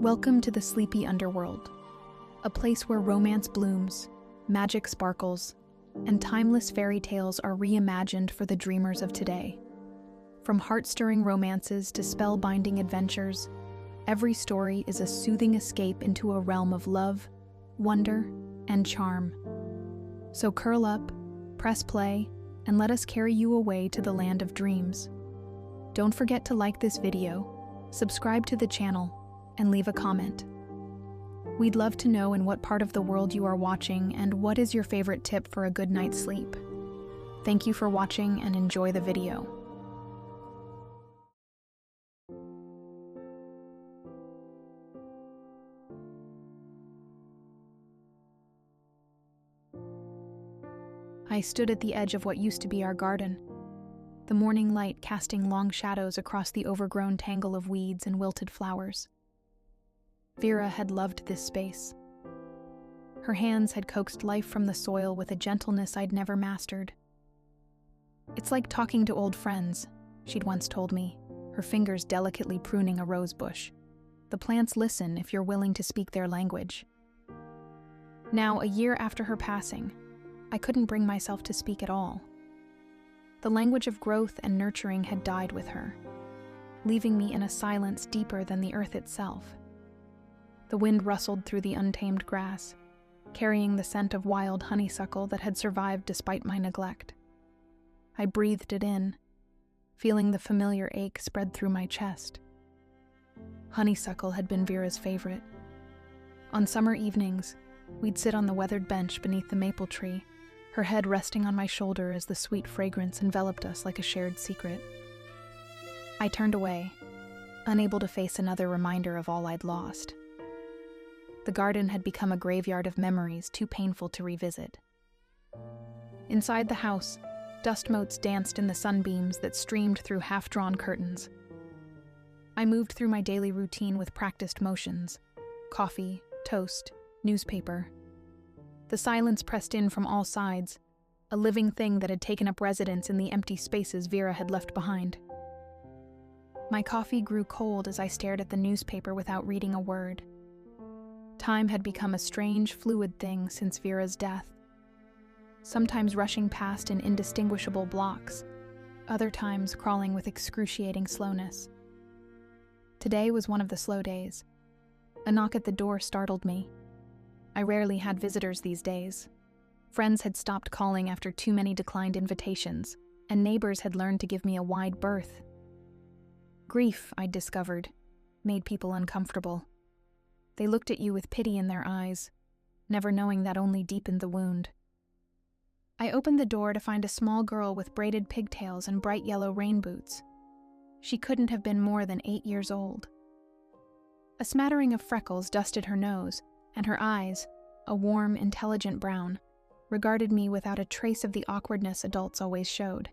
Welcome to the sleepy underworld, a place where romance blooms, magic sparkles, and timeless fairy tales are reimagined for the dreamers of today. From heart-stirring romances to spellbinding adventures, every story is a soothing escape into a realm of love, wonder, and charm. So curl up, press play, and let us carry you away to the land of dreams. Don't forget to like this video, subscribe to the channel, and leave a comment. We'd love to know in what part of the world you are watching and what is your favorite tip for a good night's sleep. Thank you for watching and enjoy the video. I stood at the edge of what used to be our garden, the morning light casting long shadows across the overgrown tangle of weeds and wilted flowers. Vera had loved this space. Her hands had coaxed life from the soil with a gentleness I'd never mastered. "It's like talking to old friends," she'd once told me, her fingers delicately pruning a rose bush. "The plants listen if you're willing to speak their language." Now, a year after her passing, I couldn't bring myself to speak at all. The language of growth and nurturing had died with her, leaving me in a silence deeper than the earth itself. The wind rustled through the untamed grass, carrying the scent of wild honeysuckle that had survived despite my neglect. I breathed it in, feeling the familiar ache spread through my chest. Honeysuckle had been Vera's favorite. On summer evenings, we'd sit on the weathered bench beneath the maple tree, her head resting on my shoulder as the sweet fragrance enveloped us like a shared secret. I turned away, unable to face another reminder of all I'd lost. The garden had become a graveyard of memories too painful to revisit. Inside the house, dust motes danced in the sunbeams that streamed through half-drawn curtains. I moved through my daily routine with practiced motions: coffee, toast, newspaper. The silence pressed in from all sides, a living thing that had taken up residence in the empty spaces Vera had left behind. My coffee grew cold as I stared at the newspaper without reading a word. Time had become a strange, fluid thing since Vera's death, sometimes rushing past in indistinguishable blocks, other times crawling with excruciating slowness. Today was one of the slow days. A knock at the door startled me. I rarely had visitors these days. Friends had stopped calling after too many declined invitations, and neighbors had learned to give me a wide berth. Grief, I'd discovered, made people uncomfortable. They looked at you with pity in their eyes, never knowing that only deepened the wound. I opened the door to find a small girl with braided pigtails and bright yellow rain boots. She couldn't have been more than 8 years old. A smattering of freckles dusted her nose, and her eyes, a warm, intelligent brown, regarded me without a trace of the awkwardness adults always showed.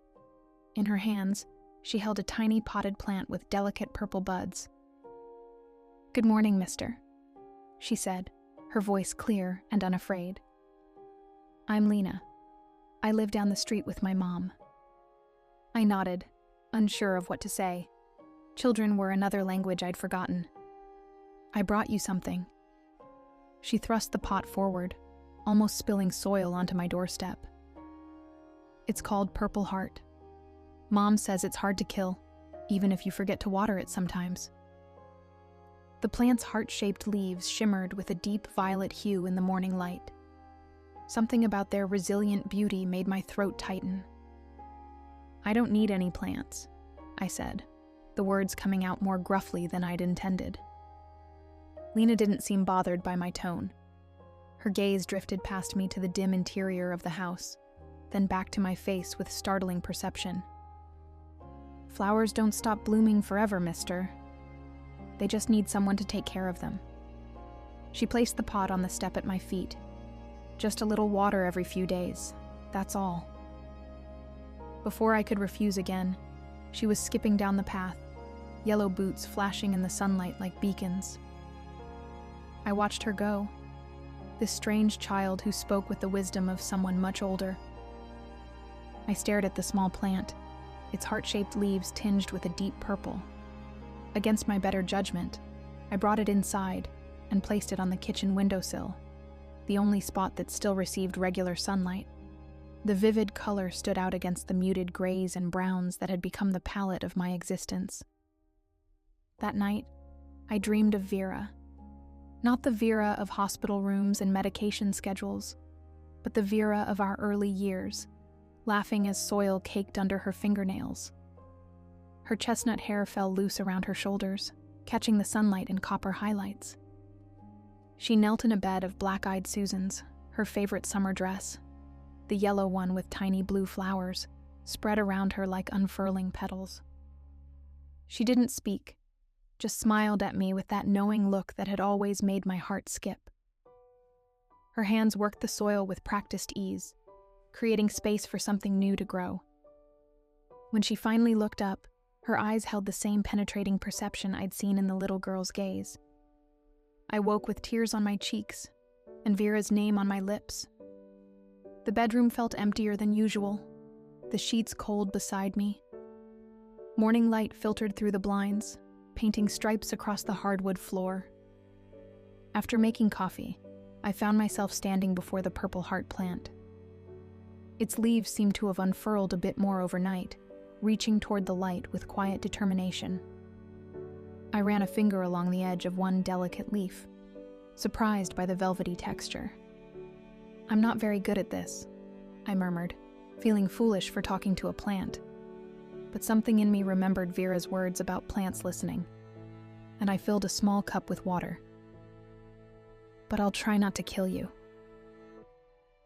In her hands, she held a tiny potted plant with delicate purple buds. "Good morning, mister," she said, her voice clear and unafraid. "I'm Lena. I live down the street with my mom." I nodded, unsure of what to say. Children were another language I'd forgotten. "I brought you something." She thrust the pot forward, almost spilling soil onto my doorstep. "It's called Purple Heart. Mom says it's hard to kill, even if you forget to water it sometimes." The plant's heart-shaped leaves shimmered with a deep violet hue in the morning light. Something about their resilient beauty made my throat tighten. "I don't need any plants," I said, the words coming out more gruffly than I'd intended. Lena didn't seem bothered by my tone. Her gaze drifted past me to the dim interior of the house, then back to my face with startling perception. "Flowers don't stop blooming forever, mister. They just need someone to take care of them." She placed the pot on the step at my feet. "Just a little water every few days, that's all." Before I could refuse again, she was skipping down the path, yellow boots flashing in the sunlight like beacons. I watched her go, this strange child who spoke with the wisdom of someone much older. I stared at the small plant, its heart-shaped leaves tinged with a deep purple. Against my better judgment, I brought it inside and placed it on the kitchen windowsill, the only spot that still received regular sunlight. The vivid color stood out against the muted grays and browns that had become the palette of my existence. That night, I dreamed of Vera. Not the Vera of hospital rooms and medication schedules, but the Vera of our early years, laughing as soil caked under her fingernails. Her chestnut hair fell loose around her shoulders, catching the sunlight in copper highlights. She knelt in a bed of black-eyed Susans, her favorite summer dress, the yellow one with tiny blue flowers, spread around her like unfurling petals. She didn't speak, just smiled at me with that knowing look that had always made my heart skip. Her hands worked the soil with practiced ease, creating space for something new to grow. When she finally looked up, her eyes held the same penetrating perception I'd seen in the little girl's gaze. I woke with tears on my cheeks and Vera's name on my lips. The bedroom felt emptier than usual, the sheets cold beside me. Morning light filtered through the blinds, painting stripes across the hardwood floor. After making coffee, I found myself standing before the purple heart plant. Its leaves seemed to have unfurled a bit more overnight, reaching toward the light with quiet determination. I ran a finger along the edge of one delicate leaf, surprised by the velvety texture. "I'm not very good at this," I murmured, feeling foolish for talking to a plant. But something in me remembered Vera's words about plants listening, and I filled a small cup with water. "But I'll try not to kill you."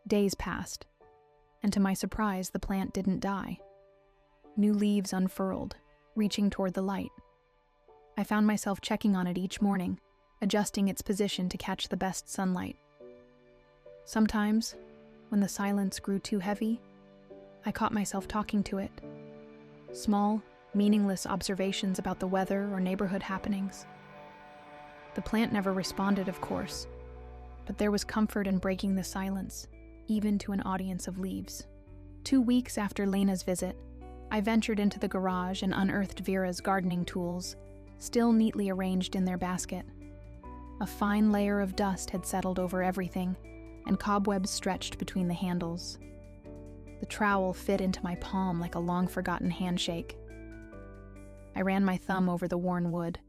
Days passed, and to my surprise, the plant didn't die. New leaves unfurled, reaching toward the light. I found myself checking on it each morning, adjusting its position to catch the best sunlight. Sometimes, when the silence grew too heavy, I caught myself talking to it. Small, meaningless observations about the weather or neighborhood happenings. The plant never responded, of course, but there was comfort in breaking the silence, even to an audience of leaves. 2 weeks after Lena's visit, I ventured into the garage and unearthed Vera's gardening tools, still neatly arranged in their basket. A fine layer of dust had settled over everything, and cobwebs stretched between the handles. The trowel fit into my palm like a long-forgotten handshake. I ran my thumb over the worn wood,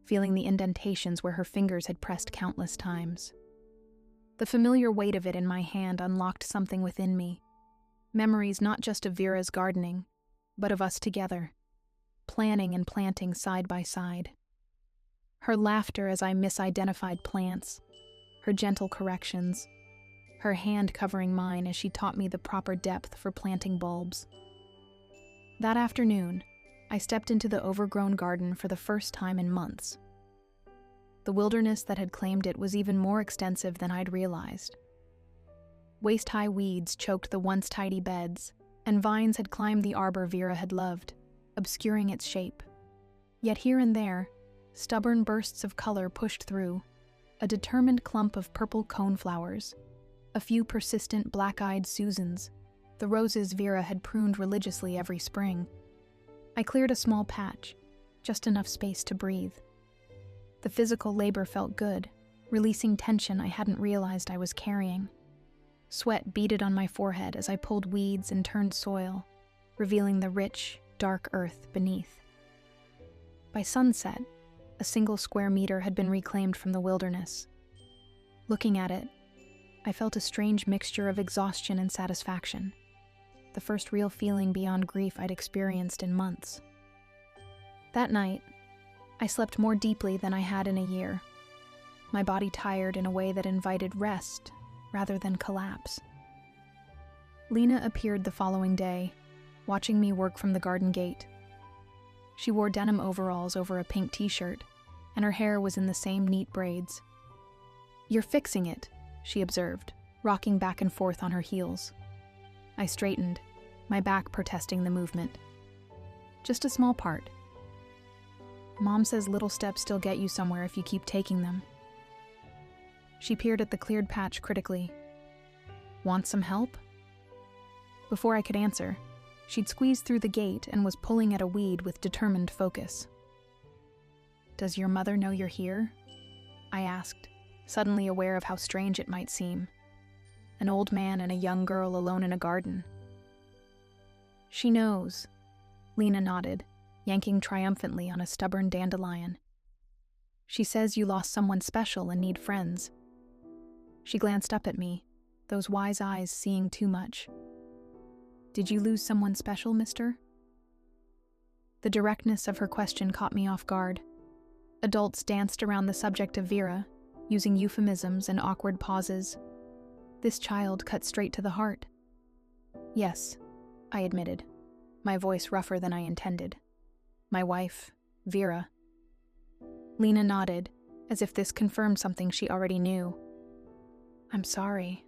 feeling the indentations where her fingers had pressed countless times. The familiar weight of it in my hand unlocked something within me, memories not just of Vera's gardening, but of us together, planning and planting side by side. Her laughter as I misidentified plants, her gentle corrections, her hand covering mine as she taught me the proper depth for planting bulbs. That afternoon, I stepped into the overgrown garden for the first time in months. The wilderness that had claimed it was even more extensive than I'd realized. Waist-high weeds choked the once tidy beds, and vines had climbed the arbor Vera had loved, obscuring its shape. Yet here and there, stubborn bursts of color pushed through, a determined clump of purple coneflowers, a few persistent black-eyed Susans, the roses Vera had pruned religiously every spring. I cleared a small patch, just enough space to breathe. The physical labor felt good, releasing tension I hadn't realized I was carrying. Sweat beaded on my forehead as I pulled weeds and turned soil, revealing the rich, dark earth beneath. By sunset, a single square meter had been reclaimed from the wilderness. Looking at it, I felt a strange mixture of exhaustion and satisfaction, the first real feeling beyond grief I'd experienced in months. That night, I slept more deeply than I had in a year, my body tired in a way that invited rest rather than collapse. Lena appeared the following day, watching me work from the garden gate. She wore denim overalls over a pink t-shirt, and her hair was in the same neat braids. "You're fixing it," she observed, rocking back and forth on her heels. I straightened, my back protesting the movement. "Just a small part. Mom says little steps still get you somewhere if you keep taking them." She peered at the cleared patch critically. "Want some help?" Before I could answer, she'd squeezed through the gate and was pulling at a weed with determined focus. "Does your mother know you're here?" I asked, suddenly aware of how strange it might seem. An old man and a young girl alone in a garden. She knows, Lena nodded, yanking triumphantly on a stubborn dandelion. She says you lost someone special and need friends. She glanced up at me, those wise eyes seeing too much. Did you lose someone special, mister? The directness of her question caught me off guard. Adults danced around the subject of Vera, using euphemisms and awkward pauses. This child cut straight to the heart. Yes, I admitted, my voice rougher than I intended. My wife, Vera. Lena nodded, as if this confirmed something she already knew. I'm sorry.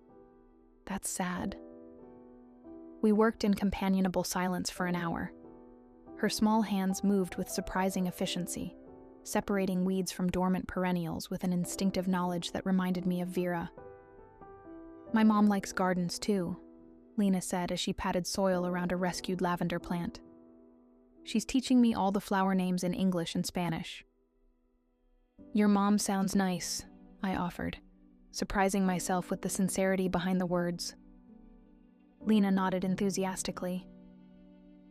That's sad. We worked in companionable silence for an hour. Her small hands moved with surprising efficiency, separating weeds from dormant perennials with an instinctive knowledge that reminded me of Vera. My mom likes gardens too, Lena said as she patted soil around a rescued lavender plant. She's teaching me all the flower names in English and Spanish. Your mom sounds nice, I offered, surprising myself with the sincerity behind the words. Lena nodded enthusiastically.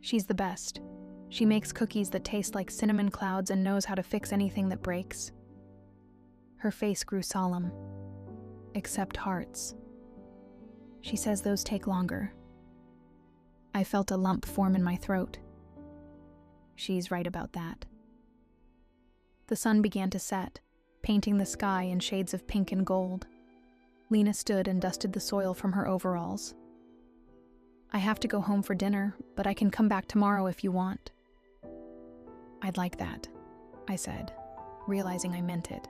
She's the best. She makes cookies that taste like cinnamon clouds and knows how to fix anything that breaks. Her face grew solemn. Except hearts. She says those take longer. I felt a lump form in my throat. She's right about that. The sun began to set, painting the sky in shades of pink and gold. Lena stood and dusted the soil from her overalls. I have to go home for dinner, but I can come back tomorrow if you want. I'd like that, I said, realizing I meant it.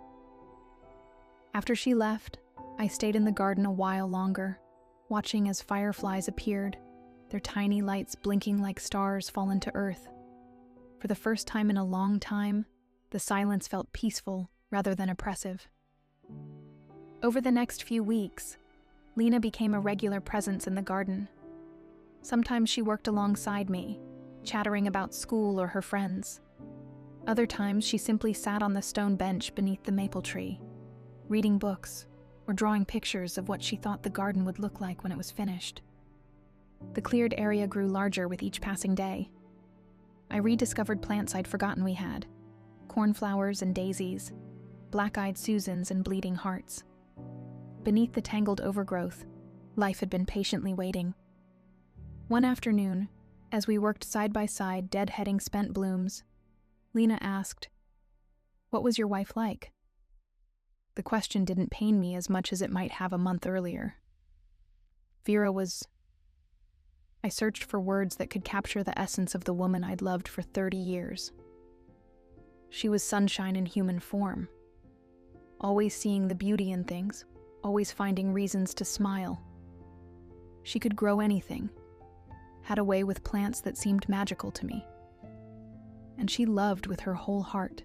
After she left, I stayed in the garden a while longer, watching as fireflies appeared, their tiny lights blinking like stars fallen to earth. For the first time in a long time, the silence felt peaceful rather than oppressive. Over the next few weeks, Lena became a regular presence in the garden. Sometimes she worked alongside me, chattering about school or her friends. Other times she simply sat on the stone bench beneath the maple tree, reading books or drawing pictures of what she thought the garden would look like when it was finished. The cleared area grew larger with each passing day. I rediscovered plants I'd forgotten we had, cornflowers and daisies, black-eyed Susans and bleeding hearts. Beneath the tangled overgrowth, life had been patiently waiting. One afternoon, as we worked side by side deadheading spent blooms, Lena asked, "What was your wife like?" The question didn't pain me as much as it might have a month earlier. Vera was... I searched for words that could capture the essence of the woman I'd loved for 30 years. She was sunshine in human form, always seeing the beauty in things, always finding reasons to smile. She could grow anything, had a way with plants that seemed magical to me. And she loved with her whole heart.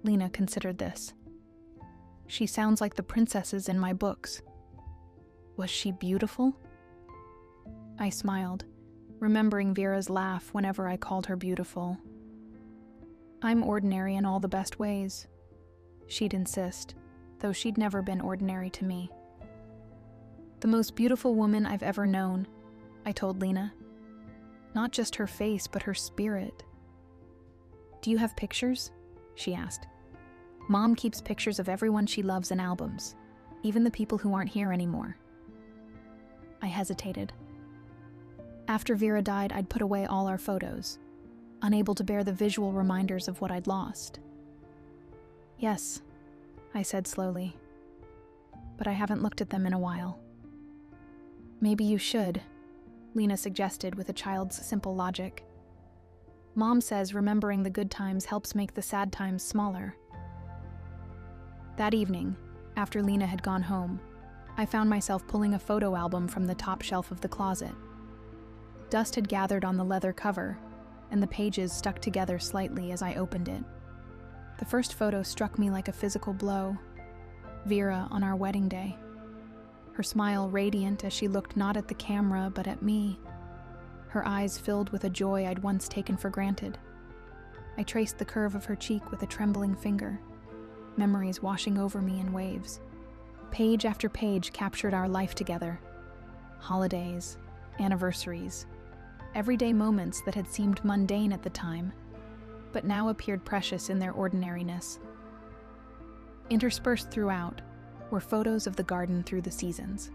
Lena considered this. She sounds like the princesses in my books. Was she beautiful? I smiled, remembering Vera's laugh whenever I called her beautiful. I'm ordinary in all the best ways, she'd insist, though she'd never been ordinary to me. The most beautiful woman I've ever known, I told Lena. Not just her face, but her spirit. Do you have pictures? She asked. Mom keeps pictures of everyone she loves in albums, even the people who aren't here anymore. I hesitated. After Vera died, I'd put away all our photos, unable to bear the visual reminders of what I'd lost. Yes, I said slowly, but I haven't looked at them in a while. Maybe you should, Lena suggested with a child's simple logic. Mom says remembering the good times helps make the sad times smaller. That evening, after Lena had gone home, I found myself pulling a photo album from the top shelf of the closet. Dust had gathered on the leather cover, and the pages stuck together slightly as I opened it. The first photo struck me like a physical blow. Vera on our wedding day. Her smile radiant as she looked not at the camera but at me. Her eyes filled with a joy I'd once taken for granted. I traced the curve of her cheek with a trembling finger. memories washing over me in waves. Page after page captured our life together. Holidays, anniversaries, everyday moments that had seemed mundane at the time, but now appeared precious in their ordinariness. Interspersed throughout were photos of the garden through the seasons,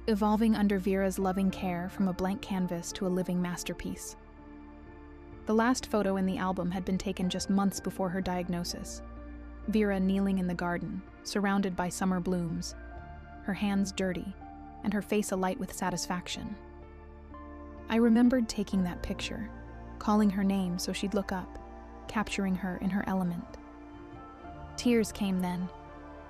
evolving under Vera's loving care from a blank canvas to a living masterpiece. The last photo in the album had been taken just months before her diagnosis. Vera kneeling in the garden, surrounded by summer blooms, her hands dirty, and her face alight with satisfaction. I remembered taking that picture, calling her name so she'd look up, capturing her in her element. Tears came then,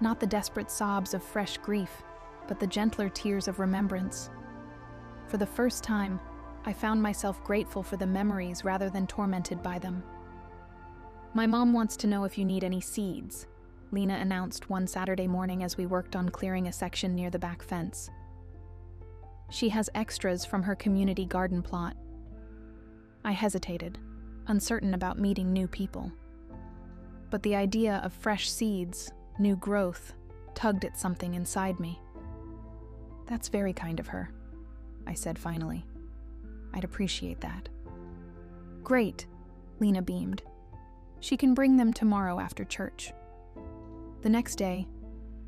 not the desperate sobs of fresh grief, but the gentler tears of remembrance. For the first time, I found myself grateful for the memories rather than tormented by them. "My mom wants to know if you need any seeds," Lena announced one Saturday morning as we worked on clearing a section near the back fence. She has extras from her community garden plot. I hesitated, uncertain about meeting new people. But the idea of fresh seeds, new growth, tugged at something inside me. "That's very kind of her," I said finally. "I'd appreciate that." "Great," Lena beamed. "She can bring them tomorrow after church." The next day,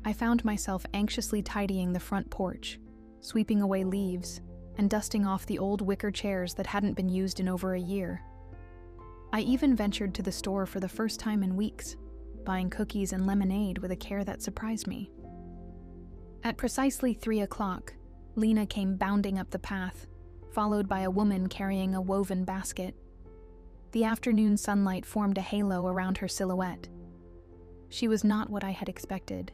I found myself anxiously tidying the front porch, sweeping away leaves, and dusting off the old wicker chairs that hadn't been used in over a year. I even ventured to the store for the first time in weeks, buying cookies and lemonade with a care that surprised me. At precisely 3 o'clock, Lena came bounding up the path, followed by a woman carrying a woven basket. The afternoon sunlight formed a halo around her silhouette. She was not what I had expected.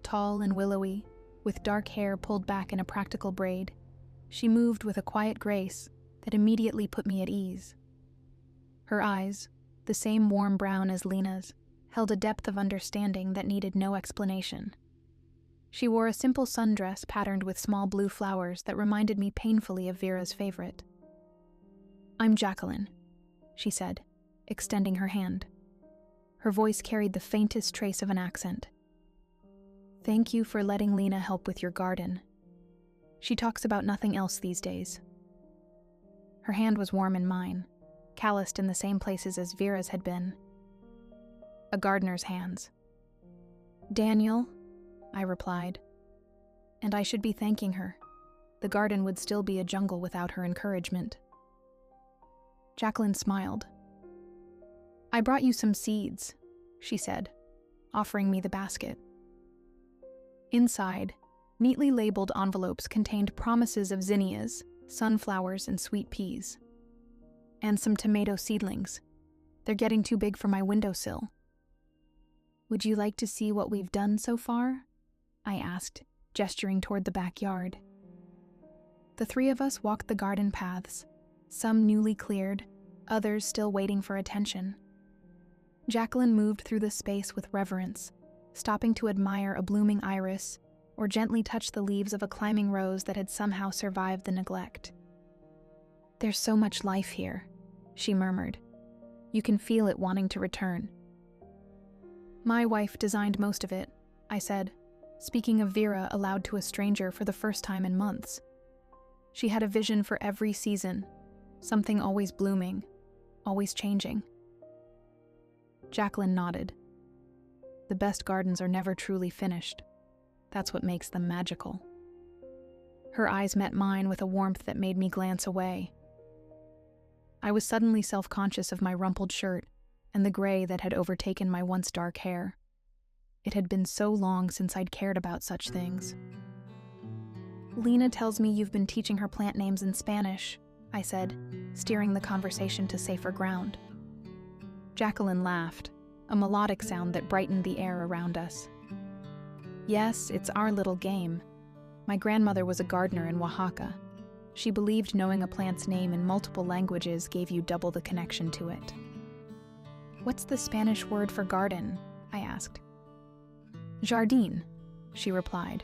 Tall and willowy, with dark hair pulled back in a practical braid, she moved with a quiet grace that immediately put me at ease. Her eyes, the same warm brown as Lena's, held a depth of understanding that needed no explanation. She wore a simple sundress patterned with small blue flowers that reminded me painfully of Vera's favorite. "I'm Jacqueline," she said, extending her hand. Her voice carried the faintest trace of an accent. "Thank you for letting Lena help with your garden. She talks about nothing else these days." Her hand was warm in mine, calloused in the same places as Vera's had been. A gardener's hands. "Daniel," I replied. "And I should be thanking her. The garden would still be a jungle without her encouragement." Jacqueline smiled. "I brought you some seeds," she said, offering me the basket. Inside, neatly labeled envelopes contained promises of zinnias, sunflowers, and sweet peas. And some tomato seedlings. They're getting too big for my windowsill. "Would you like to see what we've done so far?" I asked, gesturing toward the backyard. The three of us walked the garden paths, some newly cleared, others still waiting for attention. Jacqueline moved through the space with reverence, stopping to admire a blooming iris or gently touch the leaves of a climbing rose that had somehow survived the neglect. "There's so much life here," she murmured. "You can feel it wanting to return." "My wife designed most of it," I said, speaking of Vera aloud to a stranger for the first time in months. She had a vision for every season, something always blooming, always changing. Jacqueline nodded. "The best gardens are never truly finished. That's what makes them magical." Her eyes met mine with a warmth that made me glance away. I was suddenly self-conscious of my rumpled shirt and the gray that had overtaken my once dark hair. It had been so long since I'd cared about such things. "Lena tells me you've been teaching her plant names in Spanish," I said, steering the conversation to safer ground. Jacqueline laughed, a melodic sound that brightened the air around us. "Yes, it's our little game. My grandmother was a gardener in Oaxaca. She believed knowing a plant's name in multiple languages gave you double the connection to it." "What's the Spanish word for garden?" I asked. "Jardín," she replied,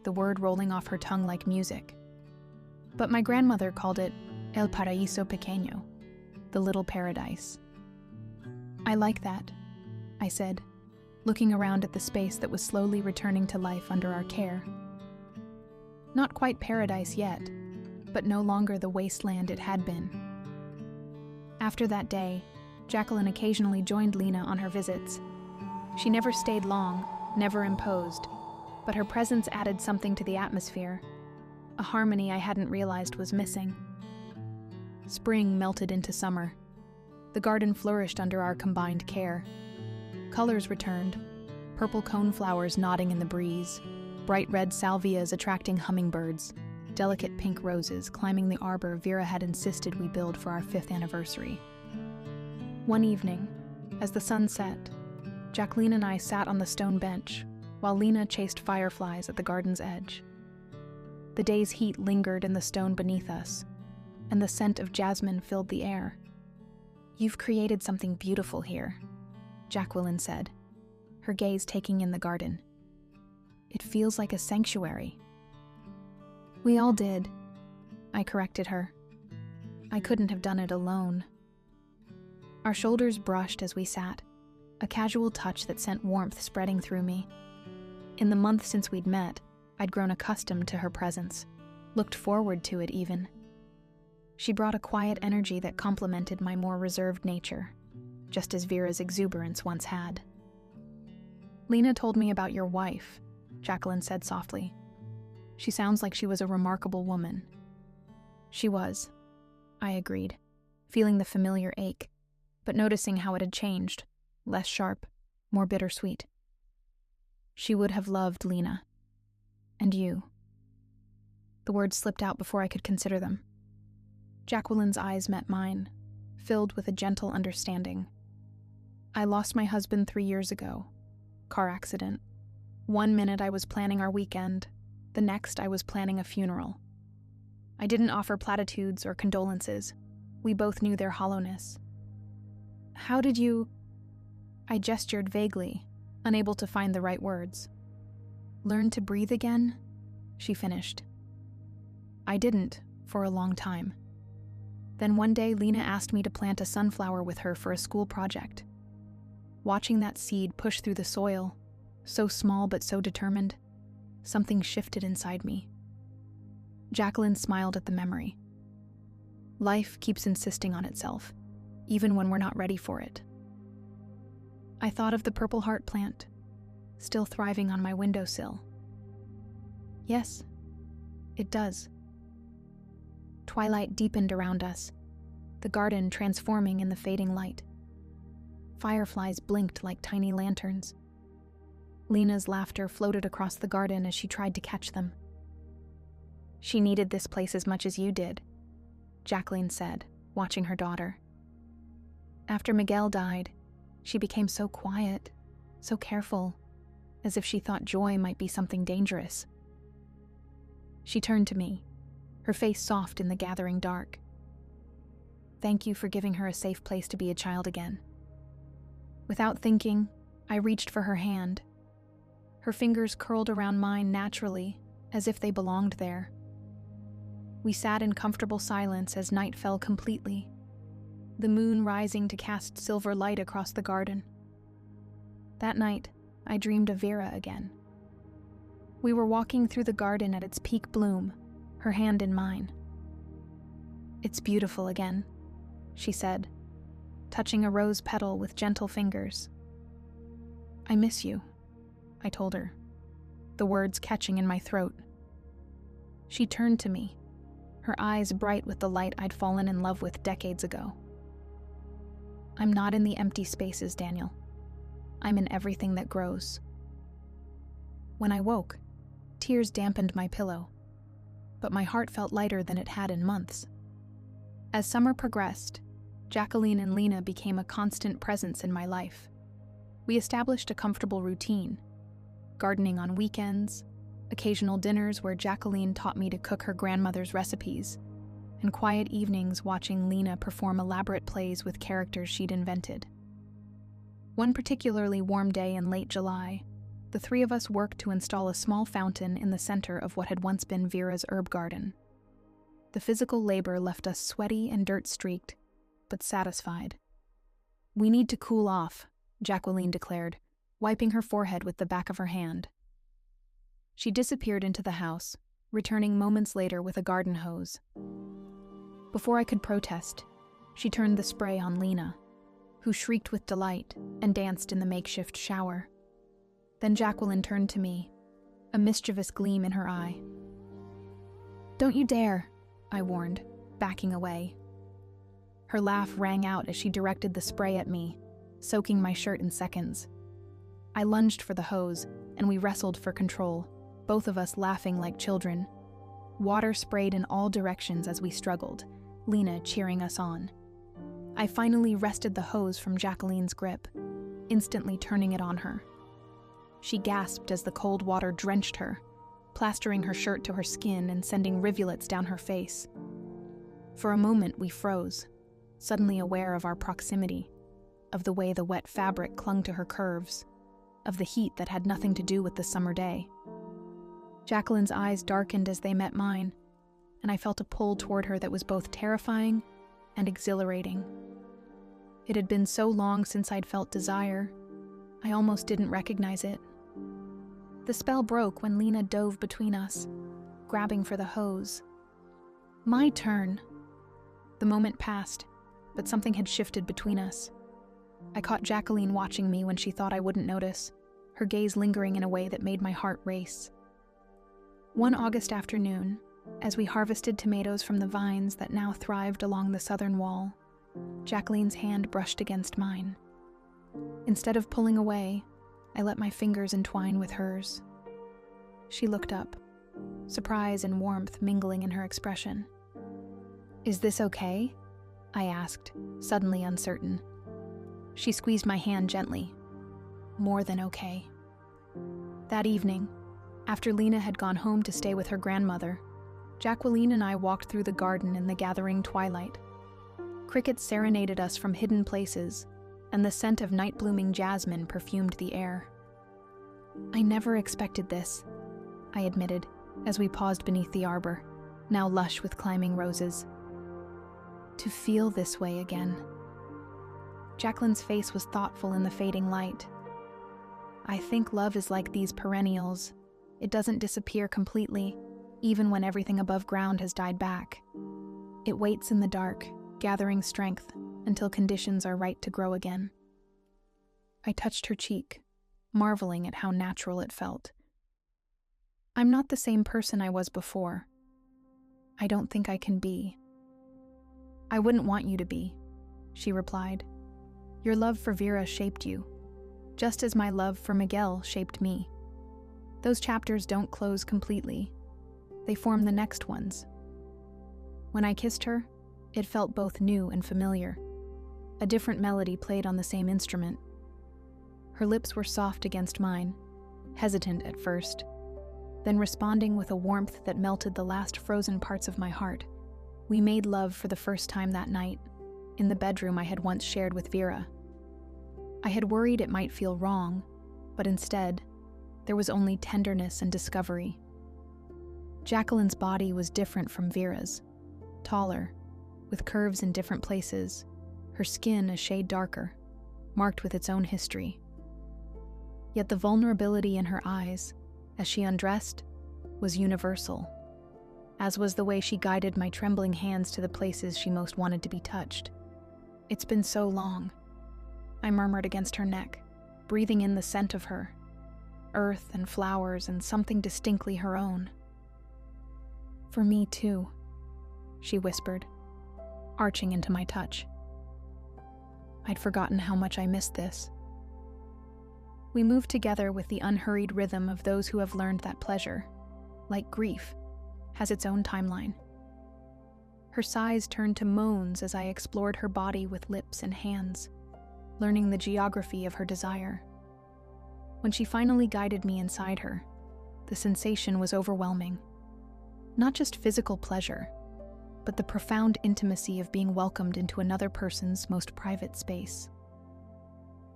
the word rolling off her tongue like music. But my grandmother called it El Paraíso Pequeño, the little paradise. "I like that," I said, looking around at the space that was slowly returning to life under our care. Not quite paradise yet, but no longer the wasteland it had been. After that day, Jacqueline occasionally joined Lena on her visits. She never stayed long, never imposed, but her presence added something to the atmosphere, a harmony I hadn't realized was missing. Spring melted into summer. The garden flourished under our combined care. Colors returned, purple coneflowers nodding in the breeze, bright red salvias attracting hummingbirds, delicate pink roses climbing the arbor Vera had insisted we build for our 5th anniversary. One evening, as the sun set, Jacqueline and I sat on the stone bench while Lena chased fireflies at the garden's edge. The day's heat lingered in the stone beneath us, and the scent of jasmine filled the air. "You've created something beautiful here," Jacqueline said, her gaze taking in the garden. "It feels like a sanctuary." "We all did," I corrected her. "I couldn't have done it alone." Our shoulders brushed as we sat, a casual touch that sent warmth spreading through me. In the month since we'd met, I'd grown accustomed to her presence, looked forward to it even. She brought a quiet energy that complemented my more reserved nature, just as Vera's exuberance once had. "Lena told me about your wife," Jacqueline said softly. "She sounds like she was a remarkable woman." "She was," I agreed, feeling the familiar ache, but noticing how it had changed, less sharp, more bittersweet. "She would have loved Lena. And you." The words slipped out before I could consider them. Jacqueline's eyes met mine, filled with a gentle understanding. "I lost my husband 3 years ago. Car accident. One minute I was planning our weekend, the next I was planning a funeral. I didn't offer platitudes or condolences. We both knew their hollowness. How did you—" I gestured vaguely, unable to find the right words. "Learn to breathe again?" she finished. "I didn't, for a long time. Then one day Lena asked me to plant a sunflower with her for a school project. Watching that seed push through the soil, so small but so determined, something shifted inside me." Jacqueline smiled at the memory. "Life keeps insisting on itself, even when we're not ready for it." I thought of the purple heart plant, still thriving on my windowsill. "Yes, it does." Twilight deepened around us, the garden transforming in the fading light. Fireflies blinked like tiny lanterns. Lena's laughter floated across the garden as she tried to catch them. "She needed this place as much as you did," Jacqueline said, watching her daughter. "After Miguel died, she became so quiet, so careful, as if she thought joy might be something dangerous." She turned to me, her face soft in the gathering dark. "Thank you for giving her a safe place to be a child again." Without thinking, I reached for her hand. Her fingers curled around mine naturally, as if they belonged there. We sat in comfortable silence as night fell completely, the moon rising to cast silver light across the garden. That night, I dreamed of Vera again. We were walking through the garden at its peak bloom, her hand in mine. "It's beautiful again," she said, touching a rose petal with gentle fingers. "I miss you," I told her, the words catching in my throat. She turned to me, her eyes bright with the light I'd fallen in love with decades ago. "I'm not in the empty spaces, Daniel. I'm in everything that grows." When I woke, tears dampened my pillow, but my heart felt lighter than it had in months. As summer progressed, Jacqueline and Lena became a constant presence in my life. We established a comfortable routine, gardening on weekends, occasional dinners where Jacqueline taught me to cook her grandmother's recipes, and quiet evenings watching Lena perform elaborate plays with characters she'd invented. One particularly warm day in late July, the three of us worked to install a small fountain in the center of what had once been Vera's herb garden. The physical labor left us sweaty and dirt-streaked, but satisfied. "We need to cool off," Jacqueline declared, wiping her forehead with the back of her hand. She disappeared into the house, returning moments later with a garden hose. Before I could protest, she turned the spray on Lena, who shrieked with delight and danced in the makeshift shower. Then Jacqueline turned to me, a mischievous gleam in her eye. "Don't you dare," I warned, backing away. Her laugh rang out as she directed the spray at me, soaking my shirt in seconds. I lunged for the hose, and we wrestled for control, both of us laughing like children. Water sprayed in all directions as we struggled, Lena cheering us on. I finally wrested the hose from Jacqueline's grip, instantly turning it on her. She gasped as the cold water drenched her, plastering her shirt to her skin and sending rivulets down her face. For a moment we froze, suddenly aware of our proximity, of the way the wet fabric clung to her curves, of the heat that had nothing to do with the summer day. Jacqueline's eyes darkened as they met mine, and I felt a pull toward her that was both terrifying and exhilarating. It had been so long since I'd felt desire, I almost didn't recognize it. The spell broke when Lena dove between us, grabbing for the hose. My turn. The moment passed, but something had shifted between us. I caught Jacqueline watching me when she thought I wouldn't notice, her gaze lingering in a way that made my heart race. One August afternoon, as we harvested tomatoes from the vines that now thrived along the southern wall, Jacqueline's hand brushed against mine. Instead of pulling away, I let my fingers entwine with hers. She looked up, surprise and warmth mingling in her expression. "Is this okay?" I asked, suddenly uncertain. She squeezed my hand gently. "More than okay." That evening, after Lena had gone home to stay with her grandmother, Jacqueline and I walked through the garden in the gathering twilight. Crickets serenaded us from hidden places, and the scent of night-blooming jasmine perfumed the air. "I never expected this," I admitted, as we paused beneath the arbor, now lush with climbing roses. "To feel this way again." Jacqueline's face was thoughtful in the fading light. "I think love is like these perennials. It doesn't disappear completely, even when everything above ground has died back. It waits in the dark, gathering strength until conditions are right to grow again." I touched her cheek, marveling at how natural it felt. "I'm not the same person I was before. I don't think I can be." "I wouldn't want you to be," she replied. "Your love for Vera shaped you, just as my love for Miguel shaped me. Those chapters don't close completely. They form the next ones." When I kissed her, it felt both new and familiar. A different melody played on the same instrument. Her lips were soft against mine, hesitant at first, then responding with a warmth that melted the last frozen parts of my heart. We made love for the first time that night, in the bedroom I had once shared with Vera. I had worried it might feel wrong, but instead, there was only tenderness and discovery. Jacqueline's body was different from Vera's, taller, with curves in different places, her skin a shade darker, marked with its own history. Yet the vulnerability in her eyes, as she undressed, was universal, as was the way she guided my trembling hands to the places she most wanted to be touched. "It's been so long," I murmured against her neck, breathing in the scent of her, earth and flowers and something distinctly her own. "For me too," she whispered, arching into my touch. I'd forgotten how much I missed this. We moved together with the unhurried rhythm of those who have learned that pleasure, like grief, has its own timeline. Her sighs turned to moans as I explored her body with lips and hands, learning the geography of her desire. When she finally guided me inside her, the sensation was overwhelming. Not just physical pleasure, but the profound intimacy of being welcomed into another person's most private space.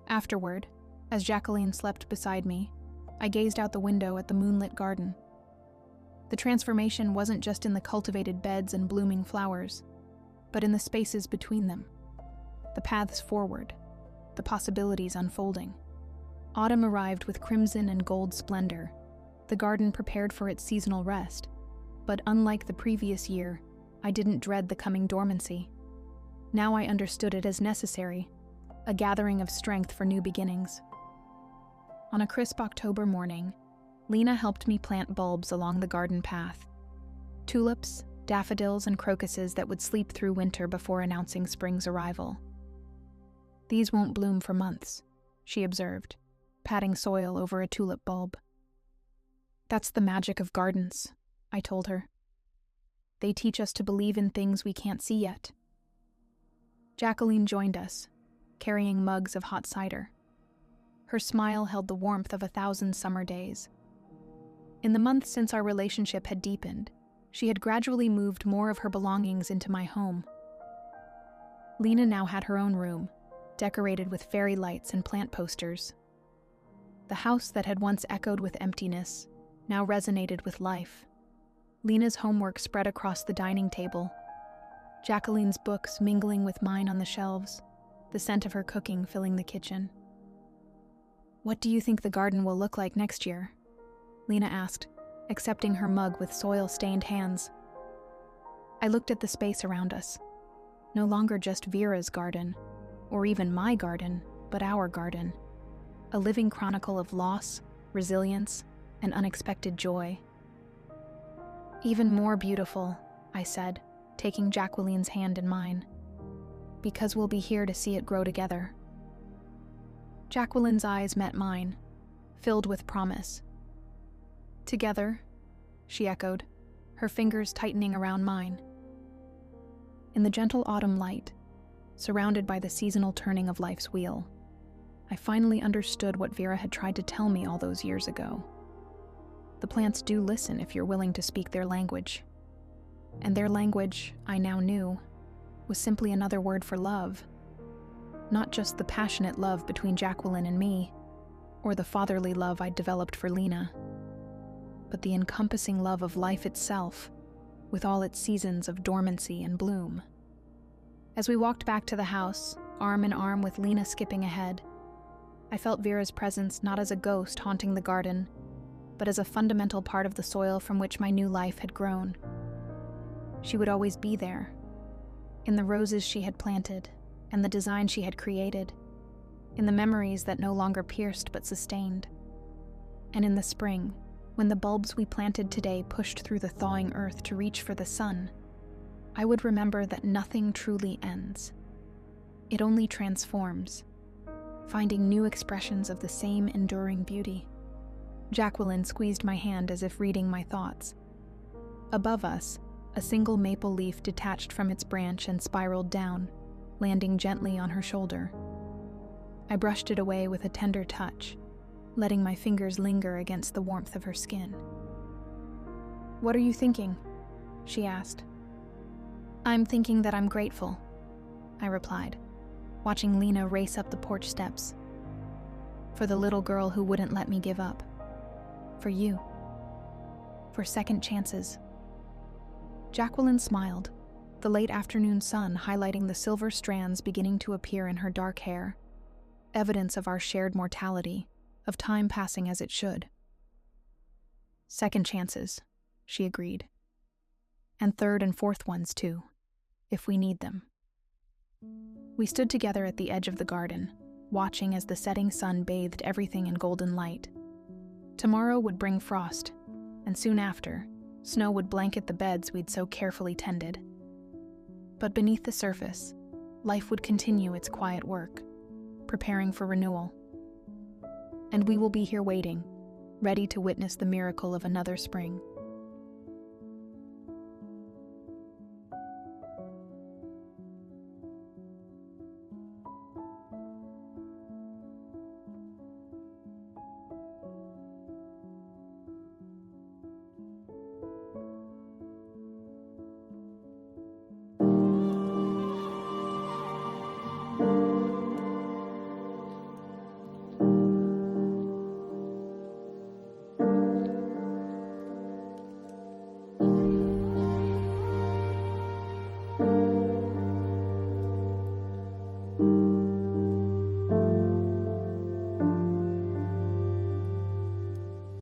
Afterward, as Jacqueline slept beside me, I gazed out the window at the moonlit garden. The transformation wasn't just in the cultivated beds and blooming flowers, but in the spaces between them, the paths forward, the possibilities unfolding. Autumn arrived with crimson and gold splendor, the garden prepared for its seasonal rest. But unlike the previous year, I didn't dread the coming dormancy. Now I understood it as necessary, a gathering of strength for new beginnings. On a crisp October morning, Lena helped me plant bulbs along the garden path. Tulips, daffodils, and crocuses that would sleep through winter before announcing spring's arrival. "These won't bloom for months," she observed, patting soil over a tulip bulb. "That's the magic of gardens," I told her. "They teach us to believe in things we can't see yet." Jacqueline joined us, carrying mugs of hot cider. Her smile held the warmth of 1,000 summer days. In the months since our relationship had deepened, she had gradually moved more of her belongings into my home. Lena now had her own room, decorated with fairy lights and plant posters. The house that had once echoed with emptiness now resonated with life. Lena's homework spread across the dining table, Jacqueline's books mingling with mine on the shelves, the scent of her cooking filling the kitchen. "What do you think the garden will look like next year?" Lena asked, accepting her mug with soil-stained hands. I looked at the space around us. No longer just Vera's garden, or even my garden, but our garden. A living chronicle of loss, resilience, and unexpected joy. "Even more beautiful," I said, taking Jacqueline's hand in mine, "because we'll be here to see it grow together." Jacqueline's eyes met mine, filled with promise. "Together," she echoed, her fingers tightening around mine. In the gentle autumn light, surrounded by the seasonal turning of life's wheel, I finally understood what Vera had tried to tell me all those years ago. The plants do listen if you're willing to speak their language. And their language, I now knew, was simply another word for love. Not just the passionate love between Jacqueline and me, or the fatherly love I'd developed for Lena, but the encompassing love of life itself, with all its seasons of dormancy and bloom. As we walked back to the house, arm in arm with Lena skipping ahead, I felt Vera's presence not as a ghost haunting the garden, but as a fundamental part of the soil from which my new life had grown. She would always be there, in the roses she had planted and the design she had created, in the memories that no longer pierced but sustained. And in the spring, when the bulbs we planted today pushed through the thawing earth to reach for the sun, I would remember that nothing truly ends. It only transforms, finding new expressions of the same enduring beauty. Jacqueline squeezed my hand as if reading my thoughts. Above us, a single maple leaf detached from its branch and spiraled down, landing gently on her shoulder. I brushed it away with a tender touch, letting my fingers linger against the warmth of her skin. "What are you thinking?" she asked. "I'm thinking that I'm grateful," I replied, watching Lena race up the porch steps. "For the little girl who wouldn't let me give up. For you. For second chances." Jacqueline smiled, the late afternoon sun highlighting the silver strands beginning to appear in her dark hair, evidence of our shared mortality, of time passing as it should. "Second chances," she agreed. "And third and fourth ones, too, if we need them." We stood together at the edge of the garden, watching as the setting sun bathed everything in golden light. Tomorrow would bring frost, and soon after, snow would blanket the beds we'd so carefully tended. But beneath the surface, life would continue its quiet work, preparing for renewal. And we will be here waiting, ready to witness the miracle of another spring.